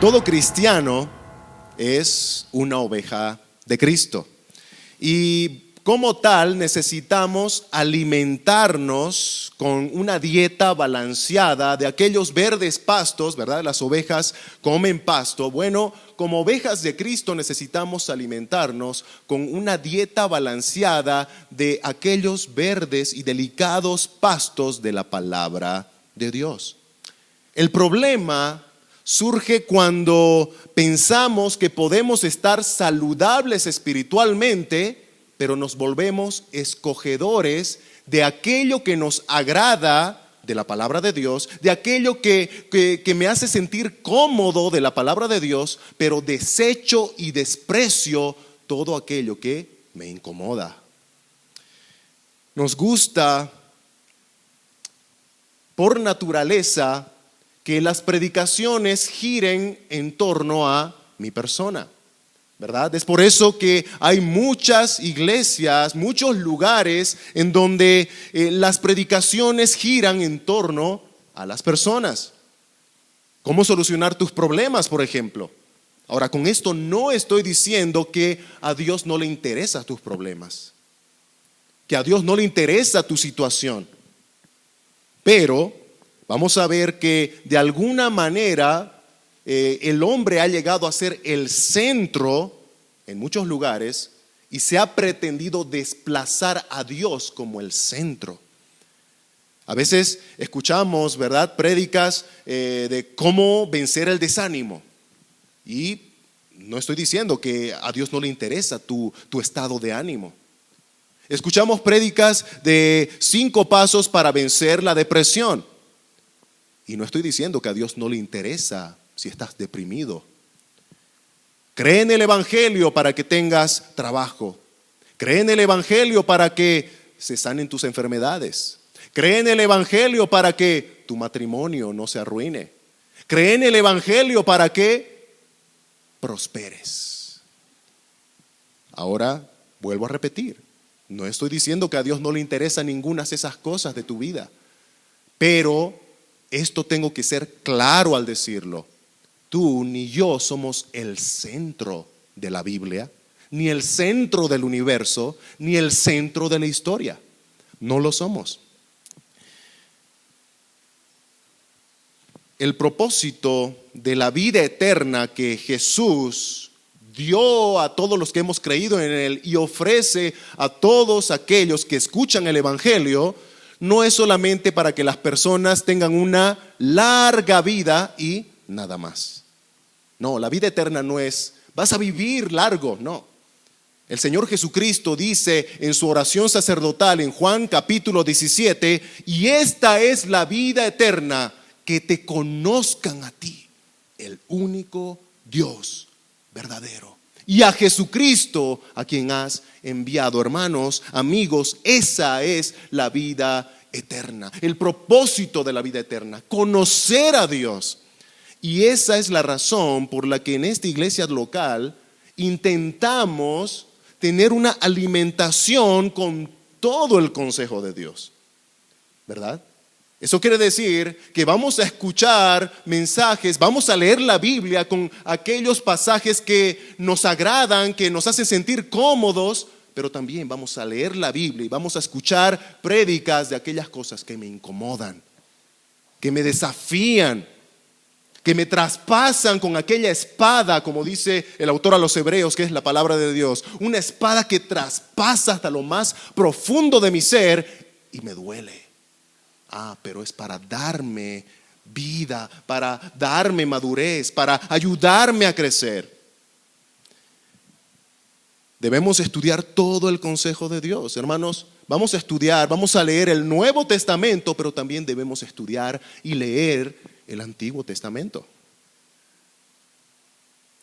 Todo cristiano es una oveja de Cristo. Y como tal necesitamos alimentarnos con una dieta balanceada de aquellos verdes pastos, ¿verdad? Las ovejas comen pasto. Bueno, como ovejas de Cristo necesitamos alimentarnos con una dieta balanceada de aquellos verdes y delicados pastos de la palabra de Dios. El problema surge cuando pensamos que podemos estar saludables espiritualmente, pero nos volvemos escogedores de aquello que nos agrada de la palabra de Dios, de aquello que me hace sentir cómodo de la palabra de Dios, pero desecho y desprecio todo aquello que me incomoda. Nos gusta por naturaleza que las predicaciones giren en torno a mi persona, ¿verdad? Es por eso que hay muchas iglesias, muchos lugares en donde las predicaciones giran en torno a las personas. ¿Cómo solucionar tus problemas, por ejemplo? Ahora, con esto no estoy diciendo que a Dios no le interesan tus problemas, que a Dios no le interesa tu situación, pero vamos a ver que de alguna manera el hombre ha llegado a ser el centro en muchos lugares y se ha pretendido desplazar a Dios como el centro. A veces escuchamos, ¿verdad?, prédicas de cómo vencer el desánimo. Y no estoy diciendo que a Dios no le interesa tu estado de ánimo. Escuchamos prédicas de 5 pasos para vencer la depresión. Y no estoy diciendo que a Dios no le interesa si estás deprimido. Cree en el Evangelio para que tengas trabajo. Cree en el Evangelio para que se sanen tus enfermedades. Cree en el Evangelio para que tu matrimonio no se arruine. Cree en el Evangelio para que prosperes. Ahora vuelvo a repetir. No estoy diciendo que a Dios no le interesa ninguna de esas cosas de tu vida. Pero esto tengo que ser claro al decirlo. Tú ni yo somos el centro de la Biblia, ni el centro del universo, ni el centro de la historia. No lo somos. El propósito de la vida eterna que Jesús dio a todos los que hemos creído en Él y ofrece a todos aquellos que escuchan el Evangelio no es solamente para que las personas tengan una larga vida y nada más. No, la vida eterna no es, vas a vivir largo, no. El Señor Jesucristo dice en su oración sacerdotal en Juan capítulo 17, y esta es la vida eterna, que te conozcan a ti, el único Dios verdadero, y a Jesucristo a quien has enviado. Hermanos, amigos, esa es la vida eterna, el propósito de la vida eterna, conocer a Dios. Y esa es la razón por la que en esta iglesia local intentamos tener una alimentación con todo el consejo de Dios, ¿verdad? Eso quiere decir que vamos a escuchar mensajes, vamos a leer la Biblia con aquellos pasajes que nos agradan, que nos hacen sentir cómodos, pero también vamos a leer la Biblia y vamos a escuchar prédicas de aquellas cosas que me incomodan, que me desafían, que me traspasan con aquella espada, como dice el autor a los Hebreos, que es la palabra de Dios, una espada que traspasa hasta lo más profundo de mi ser y me duele. Pero es para darme vida, para darme madurez, para ayudarme a crecer. Debemos estudiar todo el consejo de Dios, hermanos. Vamos a estudiar, vamos a leer el Nuevo Testamento, pero también debemos estudiar y leer el Antiguo Testamento.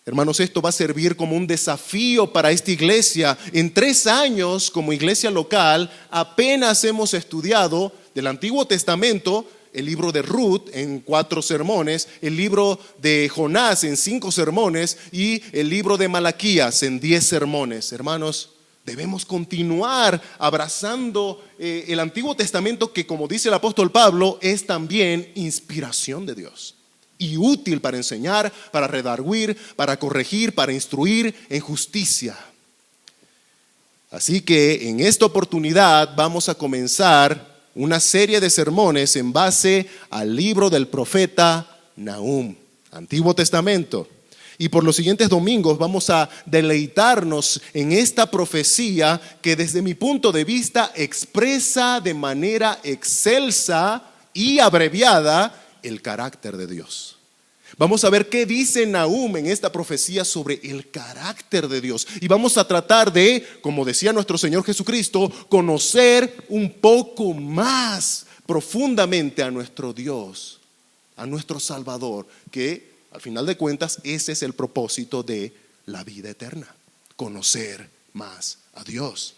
Hermanos, esto va a servir como un desafío para esta iglesia. En 3 años como iglesia local apenas hemos estudiado del Antiguo Testamento el libro de Ruth en 4 sermones, el libro de Jonás en 5 sermones y el libro de Malaquías en 10 sermones. Hermanos, debemos continuar abrazando el Antiguo Testamento, que, como dice el apóstol Pablo, es también inspiración de Dios. y útil para enseñar, para redarguir, para corregir, para instruir en justicia. Así que en esta oportunidad vamos a comenzar una serie de sermones en base al libro del profeta Nahum, Antiguo Testamento. Y por los siguientes domingos vamos a deleitarnos en esta profecía que desde mi punto de vista expresa de manera excelsa y abreviada el carácter de Dios. Vamos a ver qué dice Nahum en esta profecía sobre el carácter de Dios. Y vamos a tratar de, como decía nuestro Señor Jesucristo, conocer un poco más profundamente a nuestro Dios, a nuestro Salvador, que al final de cuentas ese es el propósito de la vida eterna, conocer más a Dios.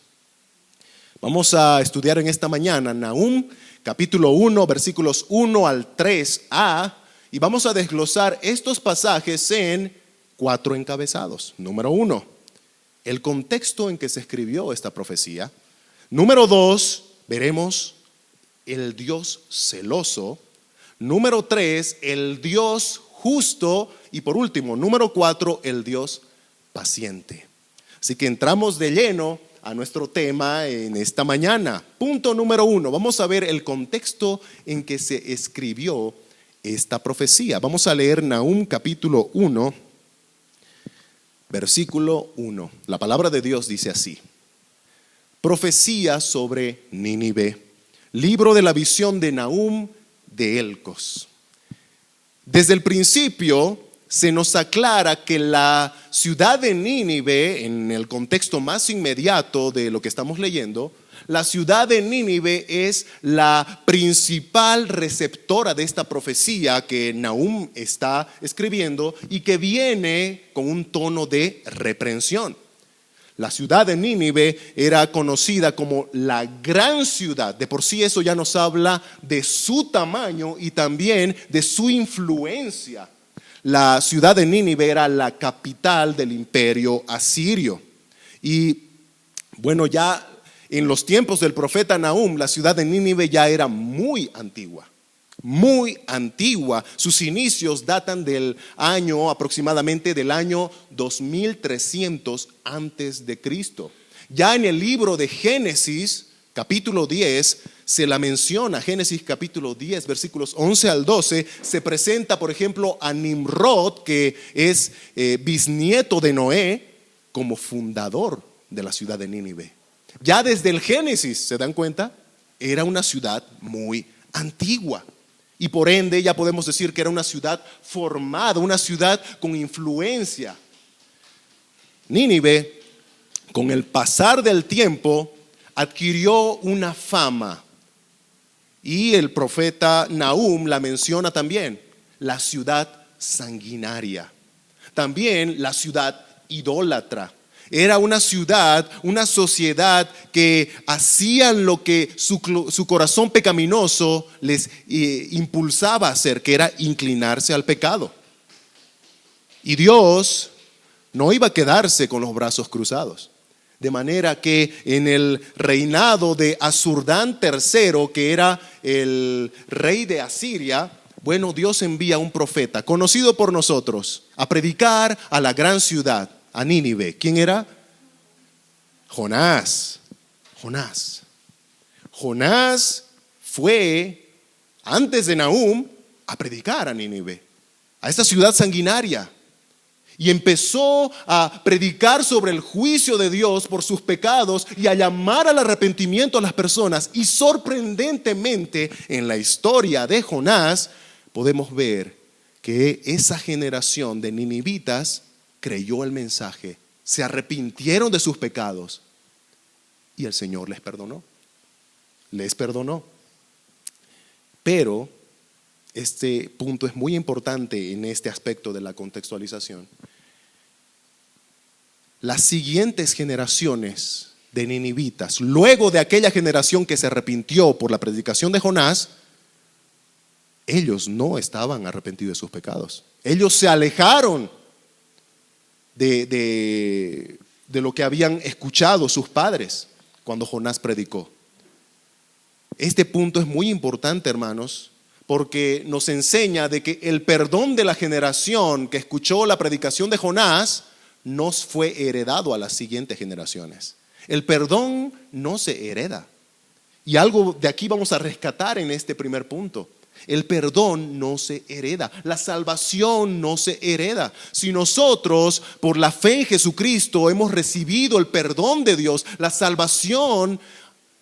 Vamos a estudiar en esta mañana Nahum capítulo 1, versículos 1 al 3a, y vamos a desglosar estos pasajes en 4 encabezados. Número 1, el contexto en que se escribió esta profecía. Número 2, veremos el Dios celoso. Número 3, el Dios justo. Y por último, número 4, el Dios paciente. Así que entramos de lleno a nuestro tema en esta mañana. Punto número 1, vamos a ver el contexto en que se escribió esta profecía. Vamos a leer Nahum capítulo 1, versículo 1. La palabra de Dios dice así: profecía sobre Nínive, libro de la visión de Nahum de Elcos. Desde el principio se nos aclara que la ciudad de Nínive, en el contexto más inmediato de lo que estamos leyendo, la ciudad de Nínive es la principal receptora de esta profecía que Nahum está escribiendo y que viene con un tono de reprensión. La ciudad de Nínive era conocida como la gran ciudad. De por sí eso ya nos habla de su tamaño y también de su influencia. La ciudad de Nínive era la capital del imperio asirio. Y bueno, ya en los tiempos del profeta Nahum, la ciudad de Nínive ya era muy antigua. Muy antigua. Sus inicios datan del año, aproximadamente del año 2300 antes de Cristo. Ya en el libro de Génesis, capítulo 10, se la menciona. Génesis capítulo 10, versículos 11 al 12, se presenta, por ejemplo, a Nimrod, que es bisnieto de Noé, como fundador de la ciudad de Nínive. Ya desde el Génesis, ¿se dan cuenta? Era una ciudad muy antigua. Y por ende ya podemos decir que era una ciudad formada, una ciudad con influencia. Nínive, con el pasar del tiempo, adquirió una fama. Y el profeta Nahum la menciona también, la ciudad sanguinaria. También la ciudad idólatra. Era una ciudad, una sociedad que hacían lo que su corazón pecaminoso les impulsaba a hacer, que era inclinarse al pecado. Y Dios no iba a quedarse con los brazos cruzados. De manera que en el reinado de Asurdán III, que era el rey de Asiria, bueno, Dios envía un profeta conocido por nosotros a predicar a la gran ciudad, a Nínive. ¿Quién era? Jonás. Jonás fue, antes de Nahum, a predicar a Nínive, a esta ciudad sanguinaria. Y empezó a predicar sobre el juicio de Dios por sus pecados y a llamar al arrepentimiento a las personas. Y sorprendentemente, en la historia de Jonás, podemos ver que esa generación de ninivitas creyó el mensaje, se arrepintieron de sus pecados y el Señor les perdonó. Pero este punto es muy importante en este aspecto de la contextualización. Las siguientes generaciones de ninivitas, luego de aquella generación que se arrepintió por la predicación de Jonás, ellos no estaban arrepentidos de sus pecados. Ellos se alejaron de lo que habían escuchado sus padres cuando Jonás predicó. Este punto es muy importante, hermanos, porque nos enseña de que el perdón de la generación que escuchó la predicación de Jonás nos fue heredado a las siguientes generaciones. El perdón no se hereda. Y algo de aquí vamos a rescatar en este primer punto. El perdón no se hereda, la salvación no se hereda. Si nosotros por la fe en Jesucristo hemos recibido el perdón de Dios, la salvación,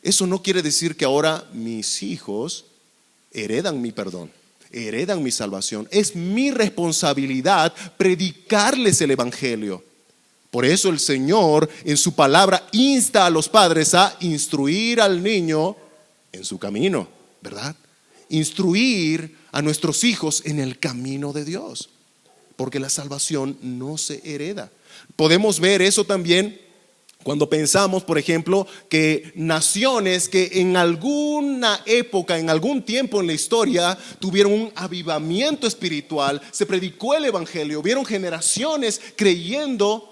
eso no quiere decir que ahora mis hijos heredan mi perdón, heredan mi salvación. Es mi responsabilidad predicarles el evangelio. Por eso el Señor en su palabra insta a los padres a instruir al niño en su camino, ¿verdad? Instruir a nuestros hijos en el camino de Dios, porque la salvación no se hereda. Podemos ver eso también cuando pensamos, por ejemplo, que naciones que en alguna época, en algún tiempo en la historia, tuvieron un avivamiento espiritual, se predicó el evangelio, vieron generaciones creyendo,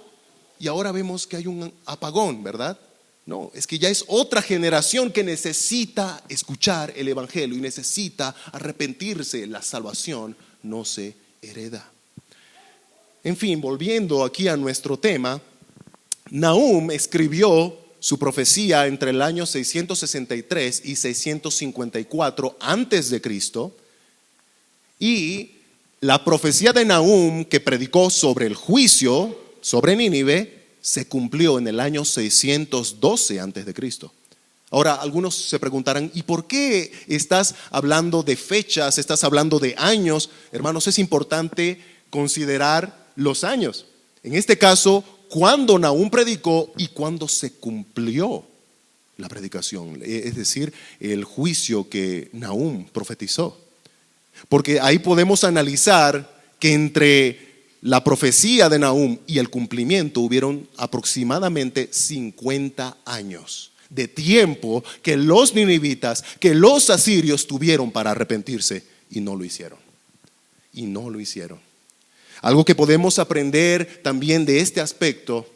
y ahora vemos que hay un apagón, ¿verdad? No, es que ya es otra generación que necesita escuchar el evangelio y necesita arrepentirse. La salvación no se hereda. En fin, volviendo aquí a nuestro tema, Nahum escribió su profecía entre el año 663 y 654 antes de Cristo, y la profecía de Nahum que predicó sobre el juicio sobre Nínive se cumplió en el año 612 antes de Cristo. Ahora, algunos se preguntarán, ¿y por qué estás hablando de fechas, estás hablando de años? Hermanos, es importante considerar los años. En este caso, cuando Nahum predicó y cuando se cumplió la predicación, es decir, el juicio que Nahum profetizó. Porque ahí podemos analizar que entre la profecía de Nahum y el cumplimiento hubieron aproximadamente 50 años de tiempo que los ninivitas, que los asirios tuvieron para arrepentirse y no lo hicieron. Y no lo hicieron. Algo que podemos aprender también de este aspecto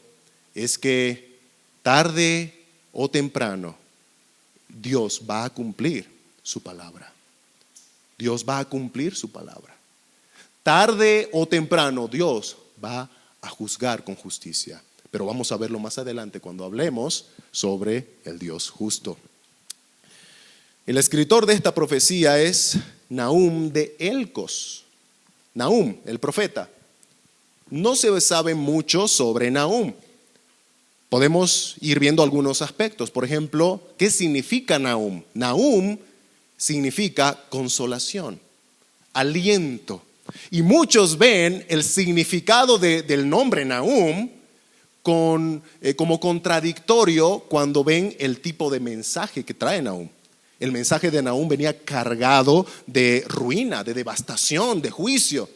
es que tarde o temprano Dios va a cumplir su palabra. Dios va a cumplir su palabra. Tarde o temprano Dios va a juzgar con justicia. Pero vamos a verlo más adelante cuando hablemos sobre el Dios justo. El escritor de esta profecía es Nahum de Elcos. Nahum, el profeta. No se sabe mucho sobre Nahum. Podemos ir viendo algunos aspectos. Por ejemplo, ¿qué significa Nahum? Nahum significa consolación, aliento. Y muchos ven el significado del nombre Nahum como contradictorio cuando ven el tipo de mensaje que trae Nahum. El mensaje de Nahum venía cargado de ruina, de devastación, de juicio.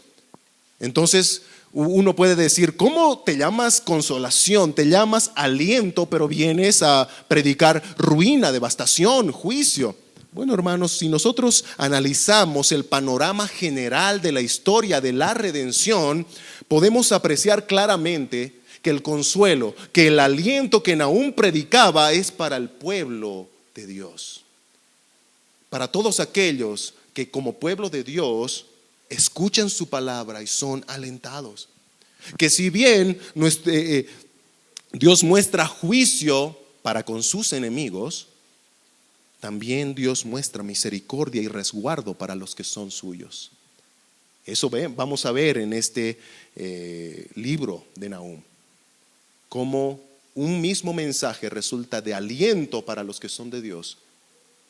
Entonces uno puede decir, ¿cómo te llamas consolación? Te llamas aliento, pero vienes a predicar ruina, devastación, juicio. Bueno, hermanos, si nosotros analizamos el panorama general de la historia de la redención, podemos apreciar claramente que el consuelo, que el aliento que Nahum predicaba es para el pueblo de Dios. Para todos aquellos que como pueblo de Dios escuchan su palabra y son alentados. Que si bien Dios muestra juicio para con sus enemigos, también Dios muestra misericordia y resguardo para los que son suyos. Eso vamos a ver en este libro de Nahum. Cómo un mismo mensaje resulta de aliento para los que son de Dios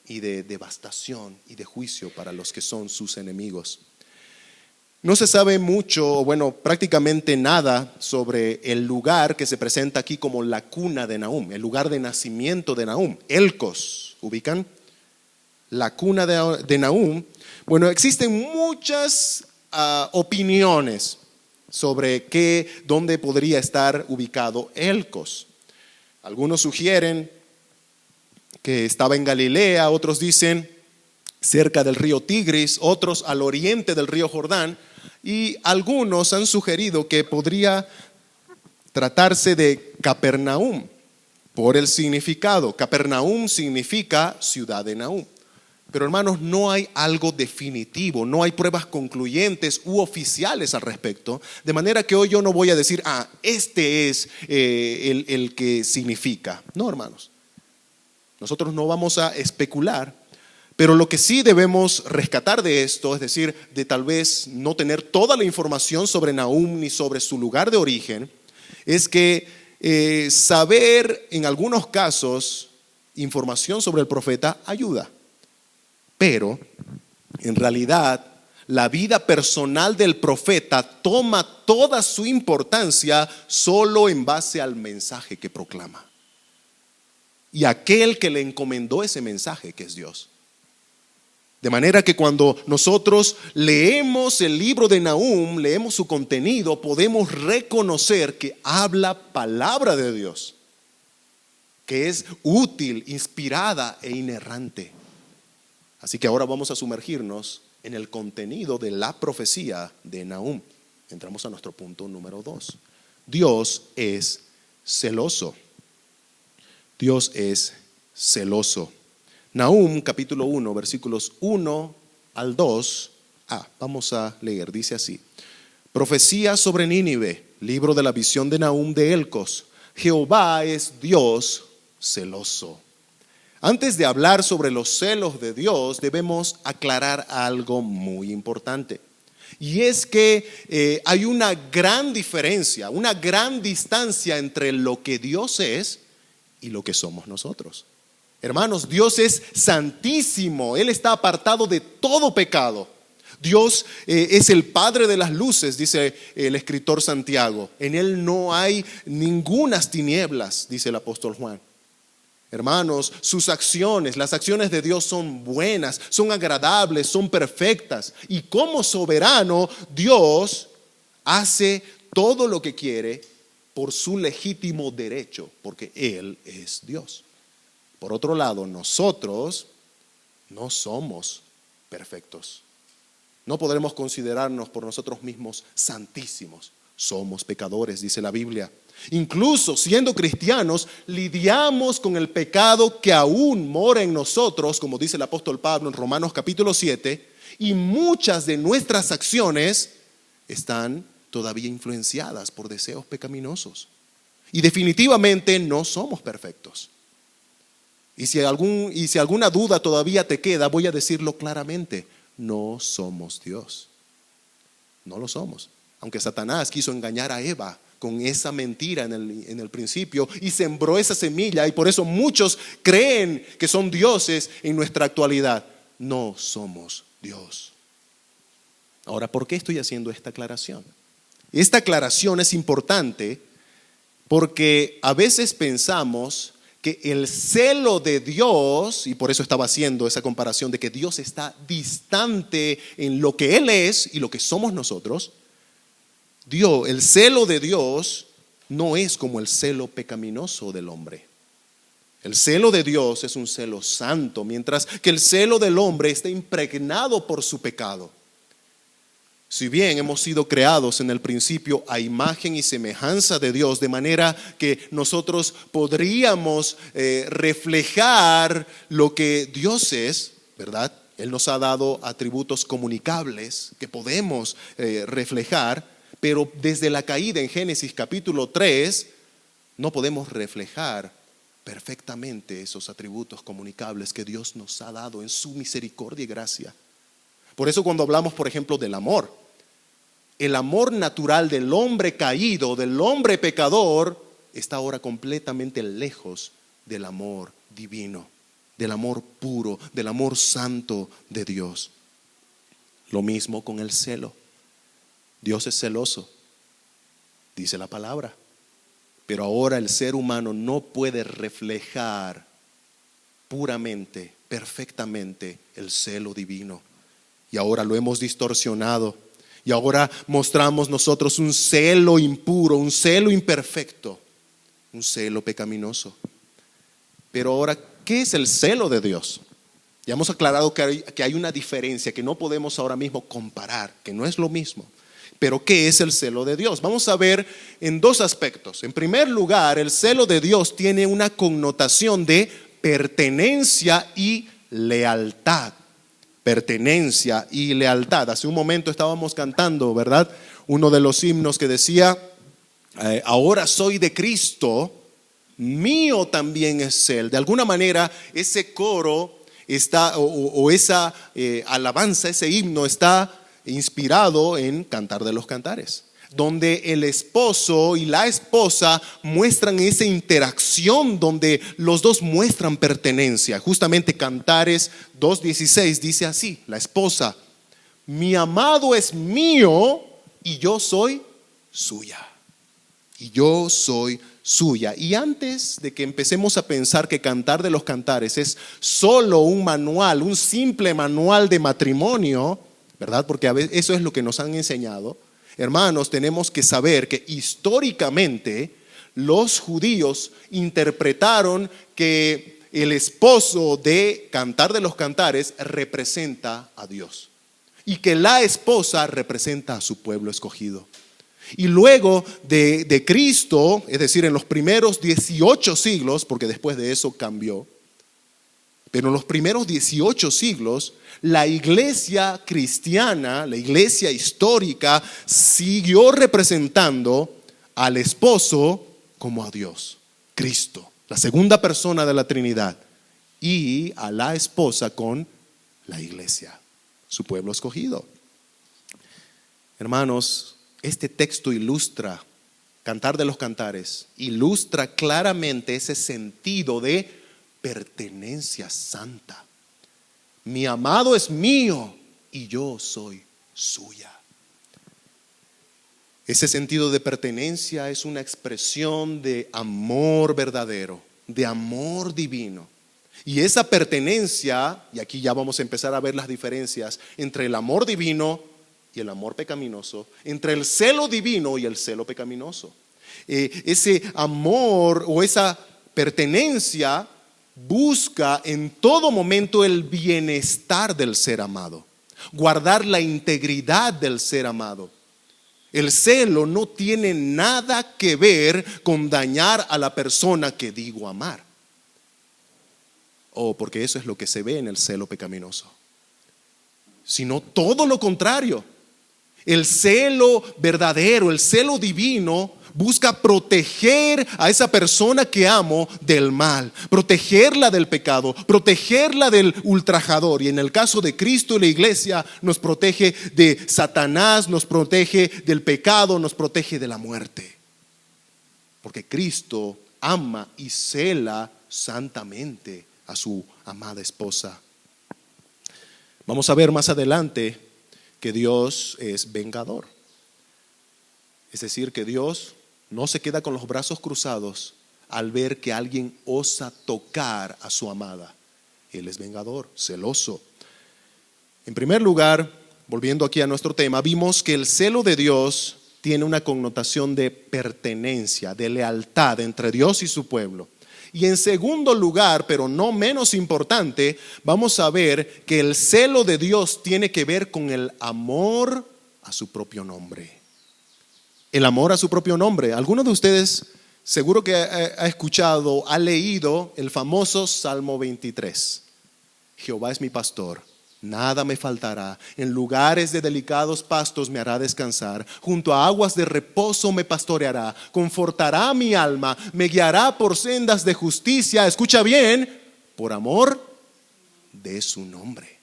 y de devastación y de juicio para los que son sus enemigos. No se sabe mucho, bueno, prácticamente nada sobre el lugar que se presenta aquí como la cuna de Nahum, el lugar de nacimiento de Nahum, Elcos, ¿ubican? La cuna de Nahum. Bueno, existen muchas opiniones sobre dónde podría estar ubicado Elcos. Algunos sugieren que estaba en Galilea, otros dicen cerca del río Tigris, otros al oriente del río Jordán, y algunos han sugerido que podría tratarse de Capernaum por el significado. Capernaum significa ciudad de Nahum. Pero hermanos, no hay algo definitivo, no hay pruebas concluyentes u oficiales al respecto, de manera que hoy yo no voy a decir, este es el que significa. No, hermanos, nosotros no vamos a especular, pero lo que sí debemos rescatar de esto, es decir, de tal vez no tener toda la información sobre Nahum ni sobre su lugar de origen, es que saber en algunos casos información sobre el profeta ayuda. Pero, en realidad, la vida personal del profeta toma toda su importancia solo en base al mensaje que proclama. Y aquel que le encomendó ese mensaje, que es Dios. De manera que cuando nosotros leemos el libro de Nahum, leemos su contenido, podemos reconocer que habla palabra de Dios, que es útil, inspirada e inerrante. Así que ahora vamos a sumergirnos en el contenido de la profecía de Nahum. Entramos a nuestro punto número 2. Dios es celoso. Dios es celoso. Nahum capítulo 1, versículos 1 al 2. Vamos a leer, dice así. Profecía sobre Nínive, libro de la visión de Nahum de Elcos. Jehová es Dios celoso. Antes de hablar sobre los celos de Dios, debemos aclarar algo muy importante. Y es que hay una gran diferencia, una gran distancia entre lo que Dios es y lo que somos nosotros. Hermanos, Dios es santísimo, Él está apartado de todo pecado. Dios es el Padre de las luces, dice el escritor Santiago. En Él no hay ningunas tinieblas, dice el apóstol Juan. Hermanos, sus acciones, las acciones de Dios son buenas, son agradables, son perfectas. Y como soberano, Dios hace todo lo que quiere por su legítimo derecho, porque Él es Dios. Por otro lado, nosotros no somos perfectos. No podremos considerarnos por nosotros mismos santísimos. Somos pecadores, dice la Biblia. Incluso siendo cristianos, lidiamos con el pecado que aún mora en nosotros, como dice el apóstol Pablo en Romanos capítulo 7, y muchas de nuestras acciones están todavía influenciadas por deseos pecaminosos. Y definitivamente no somos perfectos. Y si alguna duda todavía te queda, voy a decirlo claramente, no somos Dios. No lo somos. Aunque Satanás quiso engañar a Eva con esa mentira en el principio y sembró esa semilla, y por eso muchos creen que son dioses en nuestra actualidad. No somos Dios. Ahora, ¿por qué estoy haciendo esta aclaración? Esta aclaración es importante porque a veces pensamos que el celo de Dios, y por eso estaba haciendo esa comparación de que Dios está distante en lo que Él es y lo que somos nosotros. El celo de Dios no es como el celo pecaminoso del hombre. El celo de Dios es un celo santo, mientras que el celo del hombre está impregnado por su pecado. Si bien hemos sido creados en el principio a imagen y semejanza de Dios, de manera que nosotros podríamos reflejar lo que Dios es, ¿verdad? Él nos ha dado atributos comunicables que podemos reflejar, pero desde la caída en Génesis capítulo 3 no podemos reflejar perfectamente esos atributos comunicables que Dios nos ha dado en su misericordia y gracia. Por eso cuando hablamos, por ejemplo, del amor, el amor natural del hombre caído, del hombre pecador, está ahora completamente lejos del amor divino, del amor puro, del amor santo de Dios. Lo mismo con el celo. Dios es celoso, dice la palabra, pero ahora el ser humano no puede reflejar puramente, perfectamente el celo divino. Y ahora lo hemos distorsionado. Y ahora mostramos nosotros un celo impuro, un celo imperfecto, un celo pecaminoso. Pero ahora, ¿qué es el celo de Dios? Ya hemos aclarado que hay una diferencia que no podemos ahora mismo comparar, que no es lo mismo. Pero ¿qué es el celo de Dios? Vamos a ver en dos aspectos. En primer lugar, el celo de Dios tiene una connotación de pertenencia y lealtad. pertenencia y lealtad. Hace un momento estábamos cantando, ¿verdad? Uno de los himnos que decía, ahora soy de Cristo, mío también es Él. De alguna manera ese coro está, o esa alabanza, ese himno está inspirado en Cantar de los Cantares, donde el esposo y la esposa muestran esa interacción donde los dos muestran pertenencia. Justamente Cantares 2:16 dice así, la esposa, mi amado es mío y yo soy suya. Y yo soy suya. Y antes de que empecemos a pensar que Cantar de los Cantares es solo un manual, un simple manual de matrimonio, ¿verdad? Porque a veces eso es lo que nos han enseñado. Hermanos, tenemos que saber que históricamente los judíos interpretaron que el esposo de Cantar de los Cantares representa a Dios y que la esposa representa a su pueblo escogido. Y luego de Cristo, es decir, en los primeros 18 siglos, porque después de eso cambió, pero en los primeros 18 siglos, la iglesia cristiana, la iglesia histórica, siguió representando al esposo como a Dios, Cristo, la segunda persona de la Trinidad, y a la esposa con la iglesia, su pueblo escogido. Hermanos, este texto ilustra, Cantar de los Cantares, ilustra claramente ese sentido de pertenencia santa. Mi amado es mío y yo soy suya. Ese sentido de pertenencia es una expresión de amor verdadero, de amor divino. Y esa pertenencia, y aquí ya vamos a empezar a ver las diferencias entre el amor divino y el amor pecaminoso, entre el celo divino y el celo pecaminoso. Ese amor o esa pertenencia busca en todo momento el bienestar del ser amado, guardar la integridad del ser amado. El celo no tiene nada que ver con dañar a la persona que digo amar. Porque eso es lo que se ve en el celo pecaminoso. Sino todo lo contrario. El celo verdadero, el celo divino, busca proteger a esa persona que amo del mal, protegerla del pecado, protegerla del ultrajador. Y en el caso de Cristo y la iglesia, nos protege de Satanás, nos protege del pecado, nos protege de la muerte. Porque Cristo ama y cela santamente a su amada esposa. Vamos a ver más adelante que Dios es vengador. Es decir, que Dios no se queda con los brazos cruzados al ver que alguien osa tocar a su amada. Él es vengador, celoso. En primer lugar, volviendo aquí a nuestro tema, vimos que el celo de Dios tiene una connotación de pertenencia, de lealtad entre Dios y su pueblo. Y en segundo lugar, pero no menos importante, vamos a ver que el celo de Dios tiene que ver con el amor a su propio nombre. El amor a su propio nombre. Algunos de ustedes seguro que ha escuchado, ha leído el famoso Salmo 23. Jehová es mi pastor, nada me faltará. En lugares de delicados pastos me hará descansar. Junto a aguas de reposo me pastoreará. Confortará mi alma, me guiará por sendas de justicia. Escucha bien, por amor de su nombre.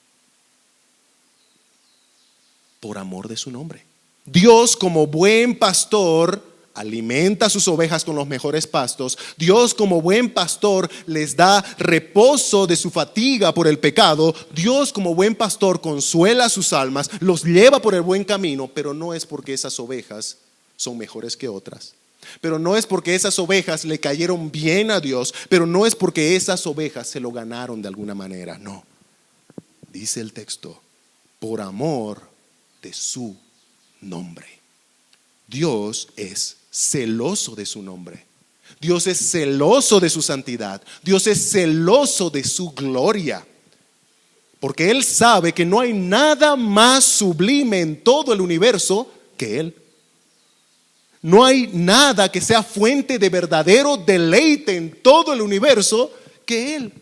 Por amor de su nombre. Dios, como buen pastor, alimenta a sus ovejas con los mejores pastos. Dios, como buen pastor, les da reposo de su fatiga por el pecado. Dios, como buen pastor, consuela sus almas, los lleva por el buen camino, pero no es porque esas ovejas son mejores que otras. Pero no es porque esas ovejas le cayeron bien a Dios, pero no es porque esas ovejas se lo ganaron de alguna manera. No. Dice el texto, por amor de su nombre. Dios es celoso de su nombre. Dios es celoso de su santidad. Dios es celoso de su gloria. Porque Él sabe que no hay nada más sublime en todo el universo que Él. No hay nada que sea fuente de verdadero deleite en todo el universo que Él.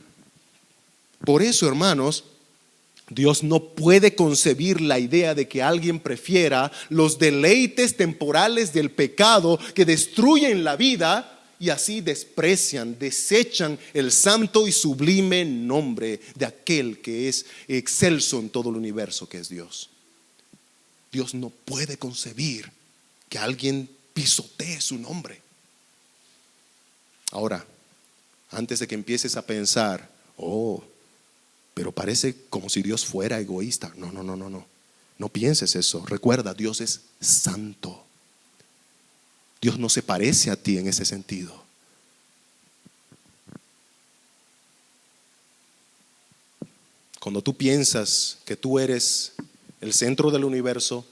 Por eso, hermanos, Dios no puede concebir la idea de que alguien prefiera los deleites temporales del pecado que destruyen la vida y así desprecian, desechan el santo y sublime nombre de aquel que es excelso en todo el universo, que es Dios. Dios no puede concebir que alguien pisotee su nombre. Ahora, antes de que empieces a pensar, pero parece como si Dios fuera egoísta. No. No pienses eso. Recuerda, Dios es santo. Dios no se parece a ti en ese sentido. Cuando tú piensas que tú eres el centro del universo,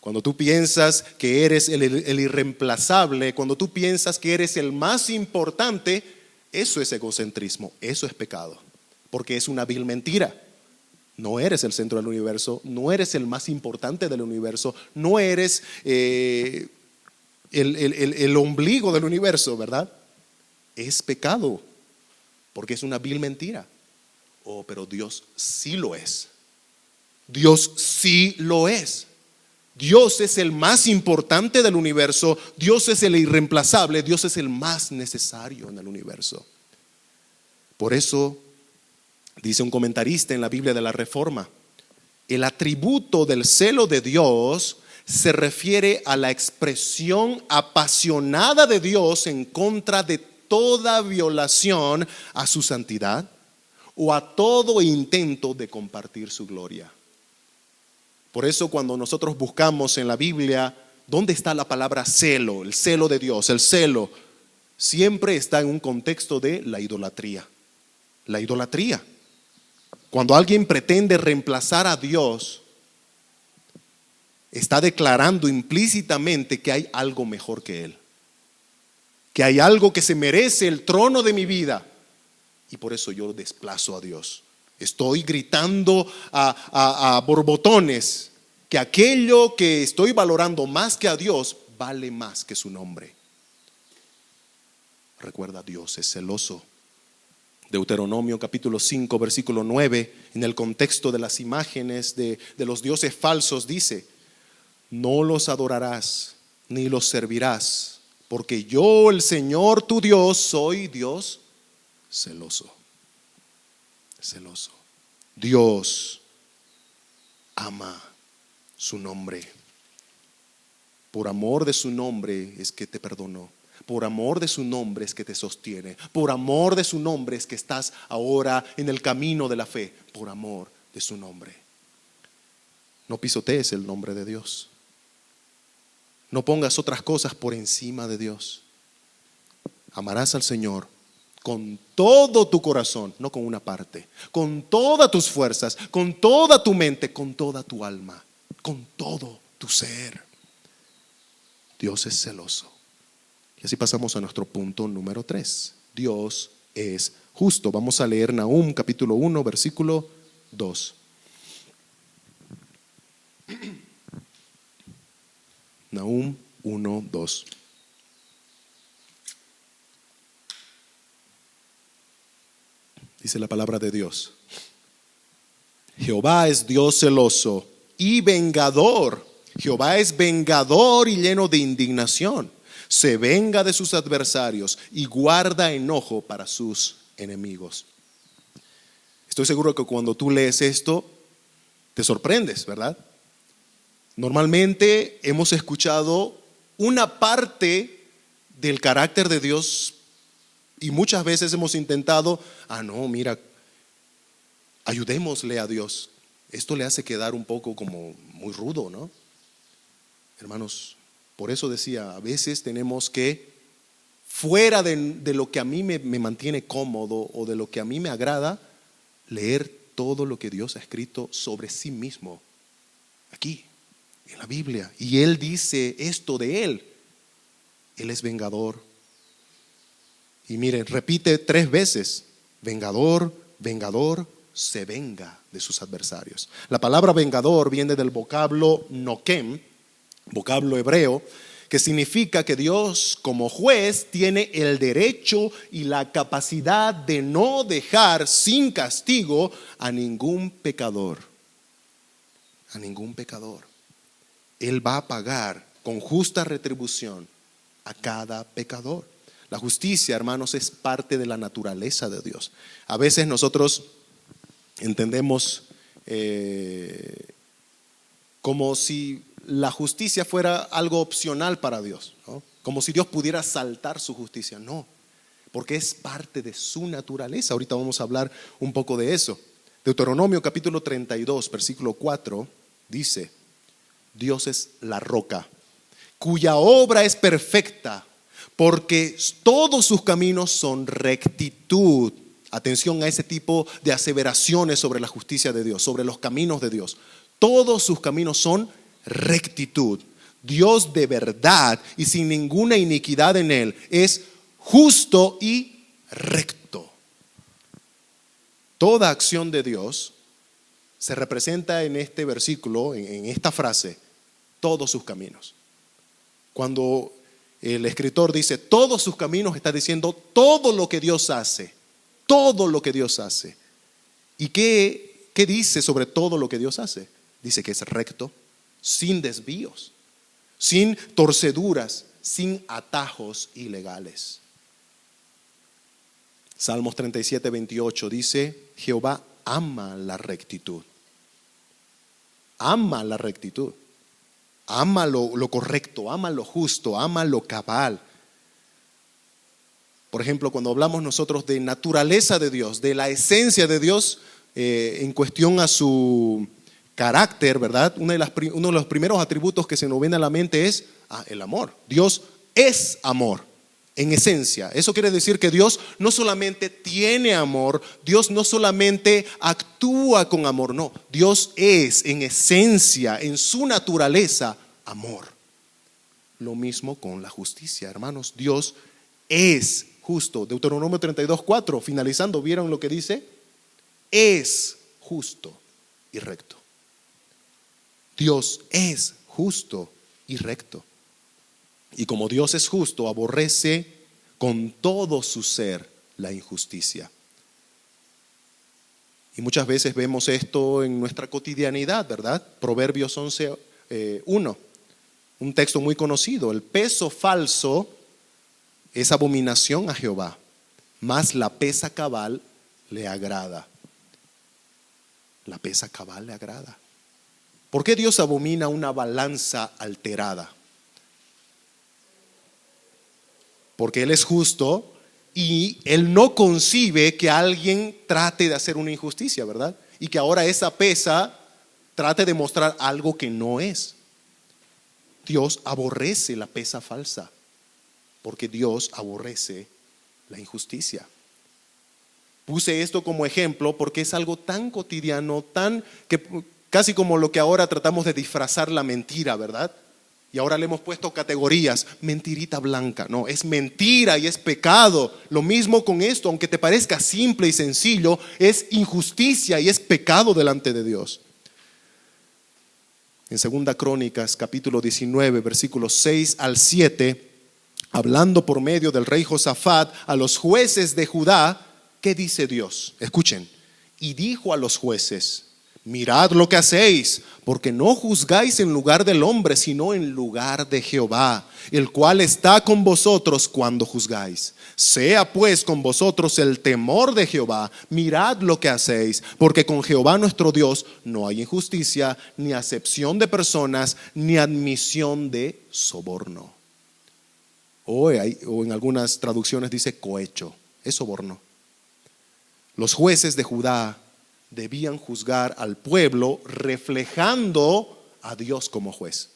cuando tú piensas que eres el irreemplazable, cuando tú piensas que eres el más importante, eso es egocentrismo, eso es pecado, porque es una vil mentira. No eres el centro del universo, no eres el más importante del universo, no eres el ombligo del universo, ¿verdad? Es pecado, porque es una vil mentira. Pero Dios sí lo es. Dios sí lo es. Dios es el más importante del universo, Dios es el irreemplazable, Dios es el más necesario en el universo. Por eso, dice un comentarista en la Biblia de la Reforma, el atributo del celo de Dios se refiere a la expresión apasionada de Dios en contra de toda violación a su santidad o a todo intento de compartir su gloria. Por eso cuando nosotros buscamos en la Biblia dónde está la palabra celo, el celo de Dios, el celo, siempre está en un contexto de la idolatría. La idolatría. Cuando alguien pretende reemplazar a Dios, está declarando implícitamente que hay algo mejor que Él, que hay algo que se merece el trono de mi vida, y por eso yo desplazo a Dios. Estoy gritando a borbotones que aquello que estoy valorando más que a Dios vale más que su nombre. Recuerda, Dios es celoso. Deuteronomio capítulo 5 versículo 9, en el contexto de las imágenes de los dioses falsos, dice: no los adorarás ni los servirás, porque yo, el Señor tu Dios, soy Dios celoso. Celoso. Dios ama su nombre. Por amor de su nombre es que te perdonó. Por amor de su nombre es que te sostiene. Por amor de su nombre es que estás ahora en el camino de la fe. Por amor de su nombre. No pisotees el nombre de Dios. No pongas otras cosas por encima de Dios. Amarás al Señor con todo tu corazón, no con una parte, con todas tus fuerzas, con toda tu mente, con toda tu alma, con todo tu ser. Dios es celoso. Y así pasamos a nuestro punto número 3. Dios es justo. Vamos a leer Nahum capítulo 1 versículo 2. Nahum 1, 2. Dice la palabra de Dios: Jehová es Dios celoso y vengador. Jehová es vengador y lleno de indignación. Se venga de sus adversarios y guarda enojo para sus enemigos. Estoy seguro que cuando tú lees esto te sorprendes, ¿verdad? Normalmente hemos escuchado una parte del carácter de Dios y muchas veces hemos intentado, ayudémosle a Dios. Esto le hace quedar un poco como muy rudo, ¿no? Hermanos, por eso decía, a veces tenemos que, fuera de lo que a mí me mantiene cómodo o de lo que a mí me agrada, leer todo lo que Dios ha escrito sobre sí mismo, aquí, en la Biblia. Y Él dice esto de Él: Él es vengador. Y miren, repite 3 veces: vengador, vengador, se venga de sus adversarios. La palabra vengador viene del vocablo noquem, vocablo hebreo, que que significa que Dios como juez tiene el derecho y la capacidad de no dejar sin castigo a ningún pecador. A ningún pecador. Él va a pagar con justa retribución a cada pecador. La justicia, hermanos, es parte de la naturaleza de Dios. A veces nosotros entendemos como si la justicia fuera algo opcional para Dios, ¿no? Como si Dios pudiera saltar su justicia. No, porque es parte de su naturaleza. Ahorita vamos a hablar un poco de eso. Deuteronomio capítulo 32, versículo 4, dice: Dios es la roca, cuya obra es perfecta, porque todos sus caminos son rectitud. Atención a ese tipo de aseveraciones sobre la justicia de Dios, sobre los caminos de Dios. Todos sus caminos son rectitud. Dios de verdad y sin ninguna iniquidad en él es justo y recto. Toda acción de Dios se representa en este versículo, en esta frase: todos sus caminos. Cuando el escritor dice todos sus caminos, está diciendo todo lo que Dios hace. Todo lo que Dios hace. ¿Y qué dice sobre todo lo que Dios hace? Dice que es recto, sin desvíos, sin torceduras, sin atajos ilegales. Salmos 37, 28 dice: Jehová ama la rectitud. Ama la rectitud. Ama lo correcto, ama lo justo, ama lo cabal. Por ejemplo, cuando hablamos nosotros de naturaleza de Dios, de la esencia de Dios en cuestión a su carácter, ¿verdad? Uno de los primeros atributos que se nos viene a la mente es el amor. Dios es amor, en esencia. Eso quiere decir que Dios no solamente tiene amor, Dios no solamente actúa con amor, no. Dios es en esencia, en su naturaleza, amor. Lo mismo con la justicia, hermanos. Dios es justo. Deuteronomio 32, 4, finalizando, ¿vieron lo que dice? Es justo y recto. Dios es justo y recto. Y como Dios es justo, aborrece con todo su ser la injusticia. Y muchas veces vemos esto en nuestra cotidianidad, ¿verdad? Proverbios 11, 1, un texto muy conocido: el peso falso es abominación a Jehová, mas la pesa cabal le agrada. La pesa cabal le agrada. ¿Por qué Dios abomina una balanza alterada? Porque Él es justo y Él no concibe que alguien trate de hacer una injusticia, ¿verdad? Y que ahora esa pesa trate de mostrar algo que no es. Dios aborrece la pesa falsa, porque Dios aborrece la injusticia. Puse esto como ejemplo porque es algo tan cotidiano, tan que casi como lo que ahora tratamos de disfrazar la mentira, ¿verdad? Y ahora le hemos puesto categorías: mentirita blanca. No, es mentira y es pecado. Lo mismo con esto, aunque te parezca simple y sencillo, es injusticia y es pecado delante de Dios. En 2 Crónicas, capítulo 19, versículos 6 al 7, hablando por medio del rey Josafat a los jueces de Judá, ¿qué dice Dios? Escuchen: y dijo a los jueces: mirad lo que hacéis, porque no juzgáis en lugar del hombre, sino en lugar de Jehová, el cual está con vosotros cuando juzgáis. Sea pues con vosotros el temor de Jehová. Mirad lo que hacéis, porque con Jehová nuestro Dios no hay injusticia, ni acepción de personas, ni admisión de soborno. O en algunas traducciones dice cohecho, es soborno. Los jueces de Judá debían juzgar al pueblo reflejando a Dios como juez.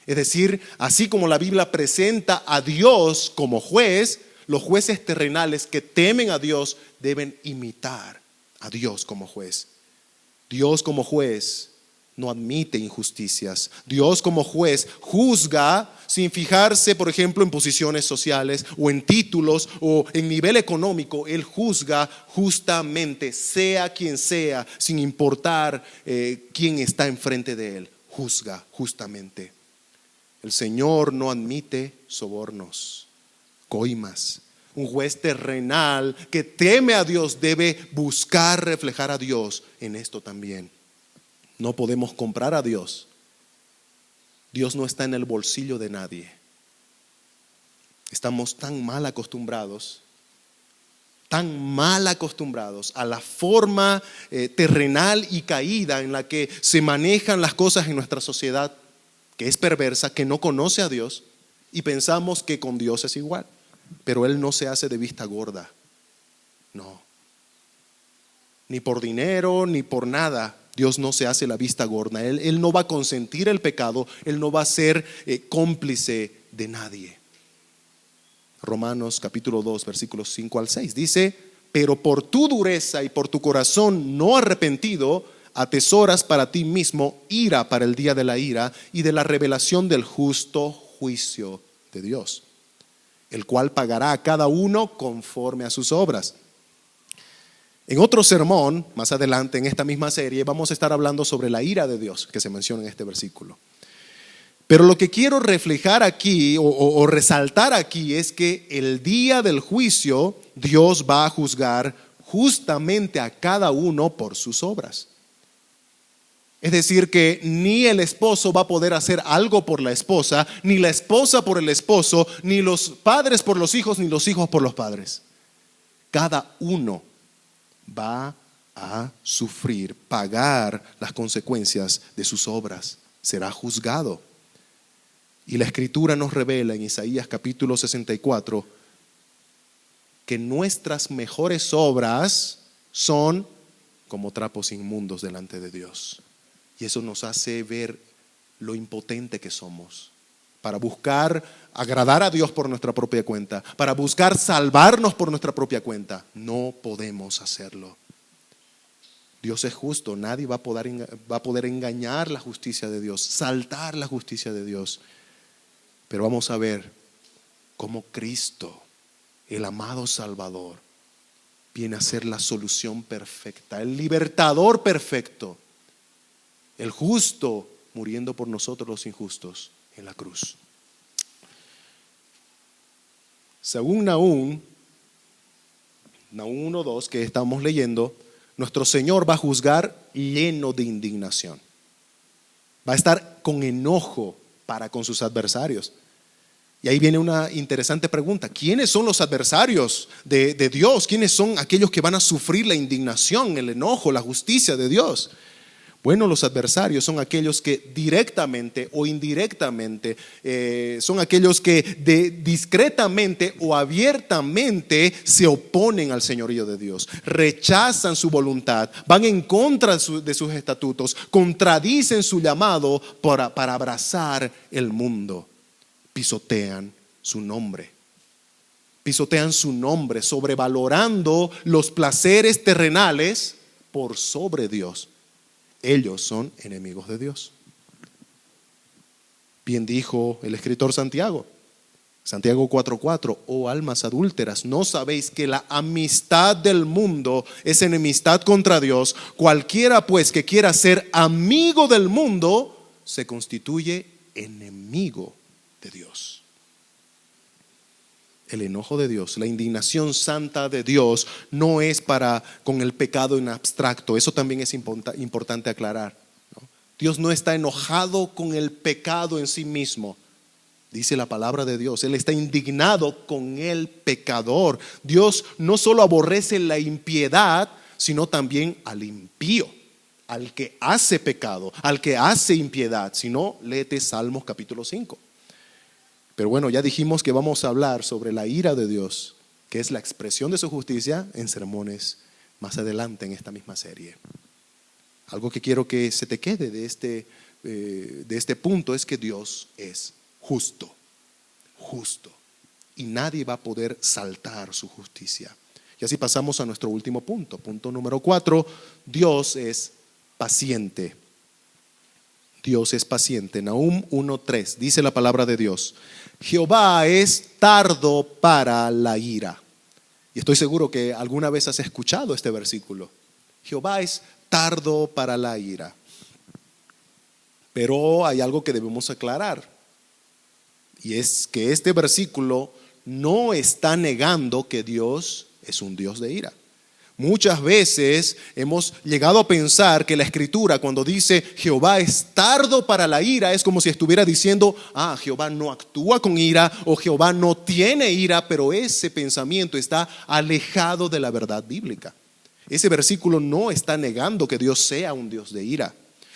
Es decir, así como la Biblia presenta a Dios como juez, los jueces terrenales que temen a Dios deben imitar a Dios como juez. Dios como juez no admite injusticias. Dios como juez juzga sin fijarse, por ejemplo, en posiciones sociales o en títulos o en nivel económico. Él juzga justamente, sea quien sea, sin importar quién está enfrente de él. Juzga justamente. El Señor no admite sobornos, coimas. Un juez terrenal que teme a Dios debe buscar reflejar a Dios en esto también. No podemos comprar a Dios. Dios no está en el bolsillo de nadie. Estamos tan mal acostumbrados a la forma terrenal y caída en la que se manejan las cosas en nuestra sociedad, que es perversa, que no conoce a Dios, y pensamos que con Dios es igual. Pero Él no se hace de vista gorda. No. Ni por dinero, ni por nada. Dios no se hace la vista gorda. Él no va a consentir el pecado. Él no va a ser cómplice de nadie. Romanos capítulo 2, versículos 5 al 6. Dice: pero por tu dureza y por tu corazón no arrepentido, atesoras para ti mismo ira para el día de la ira y de la revelación del justo juicio de Dios, el cual pagará a cada uno conforme a sus obras. En otro sermón, más adelante en esta misma serie, vamos a estar hablando sobre la ira de Dios que se menciona en este versículo. Pero lo que quiero reflejar aquí o resaltar aquí es que el día del juicio Dios va a juzgar justamente a cada uno por sus obras. Es decir, que ni el esposo va a poder hacer algo por la esposa, ni la esposa por el esposo, ni los padres por los hijos, ni los hijos por los padres. Cada uno va a sufrir, pagar las consecuencias de sus obras. Será juzgado. Y la Escritura nos revela en Isaías capítulo 64 que nuestras mejores obras son como trapos inmundos delante de Dios. Y eso nos hace ver lo impotente que somos para buscar agradar a Dios por nuestra propia cuenta, para buscar salvarnos por nuestra propia cuenta. No podemos hacerlo. Dios es justo, nadie va a poder engañar la justicia de Dios, saltar la justicia de Dios. Pero vamos a ver cómo Cristo, el amado Salvador, viene a ser la solución perfecta, el libertador perfecto, el justo muriendo por nosotros los injustos en la cruz. Según Nahum 1:2 que estamos leyendo, nuestro Señor va a juzgar lleno de indignación. Va a estar con enojo para con sus adversarios. Y ahí viene una interesante pregunta: ¿quiénes son los adversarios de Dios? ¿Quiénes son aquellos que van a sufrir la indignación, el enojo, la justicia de Dios? Bueno, los adversarios son aquellos que directamente o indirectamente, son aquellos que discretamente o abiertamente se oponen al señorío de Dios, rechazan su voluntad, van en contra de sus estatutos, contradicen su llamado para abrazar el mundo, pisotean su nombre. Pisotean su nombre, sobrevalorando los placeres terrenales por sobre Dios. Ellos son enemigos de Dios. Bien dijo el escritor Santiago 4:4: oh almas adúlteras, ¿no sabéis que la amistad del mundo es enemistad contra Dios? Cualquiera pues que quiera ser amigo del mundo se constituye enemigo de Dios. El enojo de Dios, la indignación santa de Dios no es para con el pecado en abstracto. Eso también es importante aclarar, ¿no? Dios no está enojado con el pecado en sí mismo. Dice la palabra de Dios, Él está indignado con el pecador. Dios no solo aborrece la impiedad, sino también al impío, al que hace pecado, al que hace impiedad. Si no, léete Salmos capítulo 5. Pero bueno, ya dijimos que vamos a hablar sobre la ira de Dios, que es la expresión de su justicia, en sermones más adelante en esta misma serie. Algo que quiero que se te quede de este punto es que Dios es justo, y nadie va a poder saltar su justicia. Y así pasamos a nuestro último punto, punto número 4. Dios es paciente. Dios es paciente. Nahum 1:3 dice la palabra de Dios: Jehová es tardo para la ira. Y estoy seguro que alguna vez has escuchado este versículo. Jehová es tardo para la ira. Pero hay algo que debemos aclarar. Y es que este versículo no está negando que Dios es un Dios de ira. Muchas veces hemos llegado a pensar que la Escritura, cuando dice Jehová es tardo para la ira, es como si estuviera diciendo, Jehová no actúa con ira o Jehová no tiene ira, pero ese pensamiento está alejado de la verdad bíblica. Ese versículo no está negando que Dios sea un Dios de ira.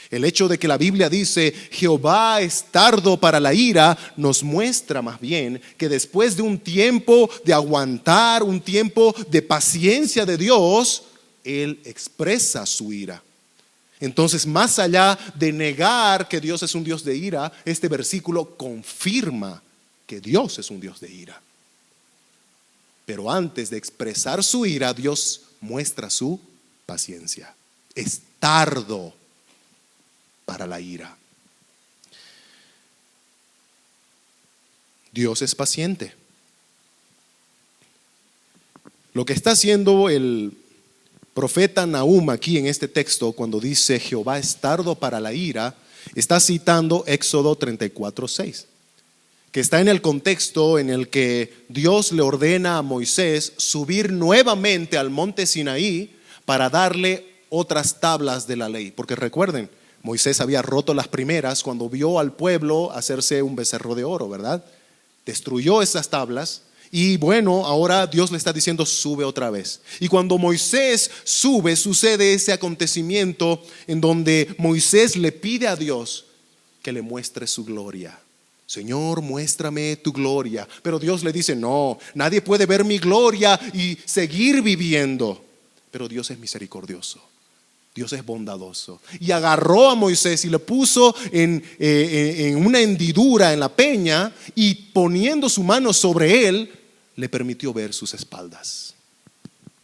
El hecho de que la Biblia dice Jehová es tardo para la ira nos muestra más bien que después de un tiempo de aguantar, un tiempo de paciencia de Dios, Él expresa su ira. Entonces, más allá de negar que Dios es un Dios de ira, este versículo confirma que Dios es un Dios de ira. Pero antes de expresar su ira, Dios muestra su paciencia. Es tardo para la ira. Dios es paciente. Lo que está haciendo el profeta Nahum aquí en este texto, cuando dice Jehová es tardo para la ira, está citando Éxodo 34:6, que está en el contexto en el que Dios le ordena a Moisés subir nuevamente al monte Sinaí para darle otras tablas de la ley. Porque recuerden, Moisés había roto las primeras cuando vio al pueblo hacerse un becerro de oro, ¿verdad? Destruyó esas tablas y bueno, ahora Dios le está diciendo sube otra vez. Y cuando Moisés sube, sucede ese acontecimiento en donde Moisés le pide a Dios que le muestre su gloria. Señor, muéstrame tu gloria. Pero Dios le dice, no, nadie puede ver mi gloria y seguir viviendo. Pero Dios es misericordioso. Dios es bondadoso. Y agarró a Moisés y le puso en una hendidura en la peña y poniendo su mano sobre él, le permitió ver sus espaldas.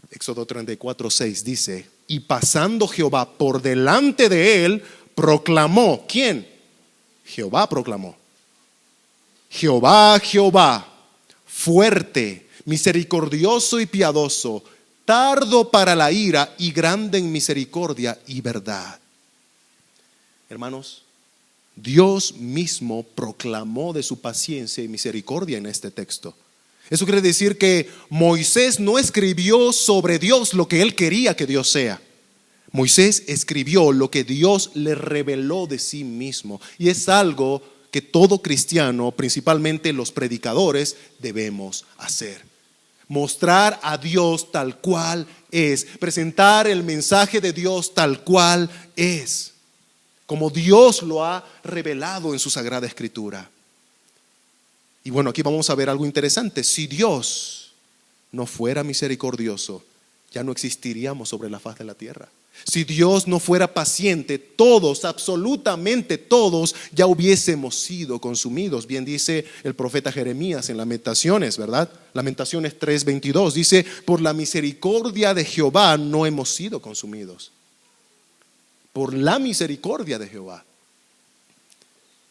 Éxodo 34:6 dice, y pasando Jehová por delante de él, proclamó. ¿Quién? Jehová proclamó. Jehová, Jehová, fuerte, misericordioso y piadoso, tardo para la ira y grande en misericordia y verdad. Hermanos, Dios mismo proclamó de su paciencia y misericordia en este texto. Eso quiere decir que Moisés no escribió sobre Dios lo que él quería que Dios sea. Moisés escribió lo que Dios le reveló de sí mismo. Y es algo que todo cristiano, principalmente los predicadores, debemos hacer. Mostrar a Dios tal cual es, presentar el mensaje de Dios tal cual es, como Dios lo ha revelado en su Sagrada Escritura. Y bueno, aquí vamos a ver algo interesante. Si Dios no fuera misericordioso, ya no existiríamos sobre la faz de la tierra. Si Dios no fuera paciente, todos, absolutamente todos, ya hubiésemos sido consumidos. Bien dice el profeta Jeremías en Lamentaciones, ¿verdad? Lamentaciones 3:22 dice, por la misericordia de Jehová no hemos sido consumidos. Por la misericordia de Jehová.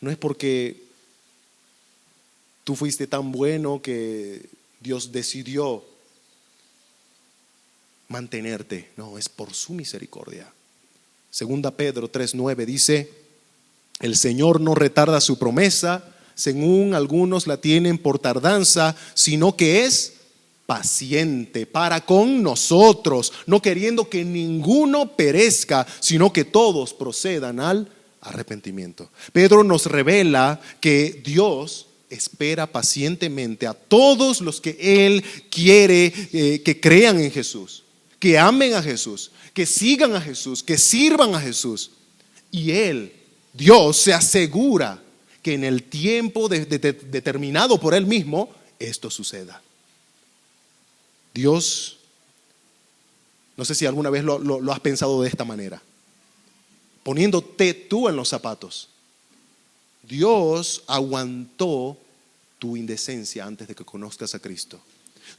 No es porque tú fuiste tan bueno que Dios decidió mantenerte. No, es por su misericordia. Segunda Pedro 3:9 dice, el Señor no retarda su promesa, según algunos la tienen por tardanza, sino que es paciente para con nosotros, no queriendo que ninguno perezca, sino que todos procedan al arrepentimiento. Pedro nos revela que Dios espera pacientemente a todos los que Él quiere que crean en Jesús, que amen a Jesús, que sigan a Jesús, que sirvan a Jesús. Y Él, Dios, se asegura que en el tiempo determinado por Él mismo, esto suceda. Dios, no sé si alguna vez lo has pensado de esta manera, poniéndote tú en los zapatos. Dios aguantó tu indecencia antes de que conozcas a Cristo.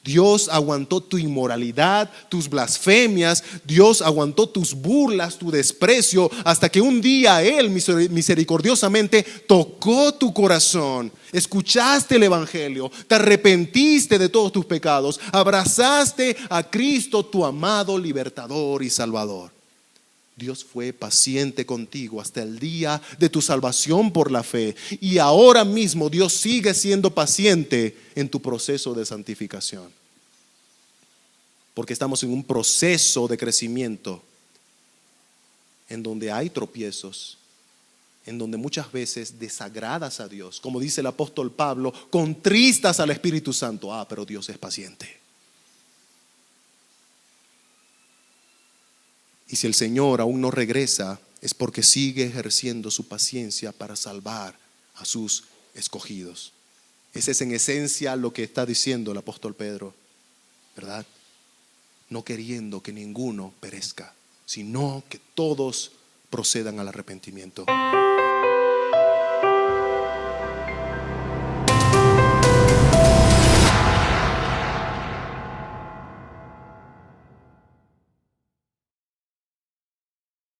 Dios aguantó tu inmoralidad, tus blasfemias. Dios aguantó tus burlas, tu desprecio, hasta que un día Él misericordiosamente tocó tu corazón. Escuchaste el Evangelio, te arrepentiste de todos tus pecados, abrazaste a Cristo, tu amado libertador y salvador. Dios fue paciente contigo hasta el día de tu salvación por la fe. Y ahora mismo Dios sigue siendo paciente en tu proceso de santificación. Porque estamos en un proceso de crecimiento en donde hay tropiezos, en donde muchas veces desagradas a Dios. Como dice el apóstol Pablo, contristas al Espíritu Santo. Pero Dios es paciente. Y si el Señor aún no regresa, es porque sigue ejerciendo su paciencia para salvar a sus escogidos. Ese es en esencia lo que está diciendo el apóstol Pedro, ¿verdad? No queriendo que ninguno perezca, sino que todos procedan al arrepentimiento.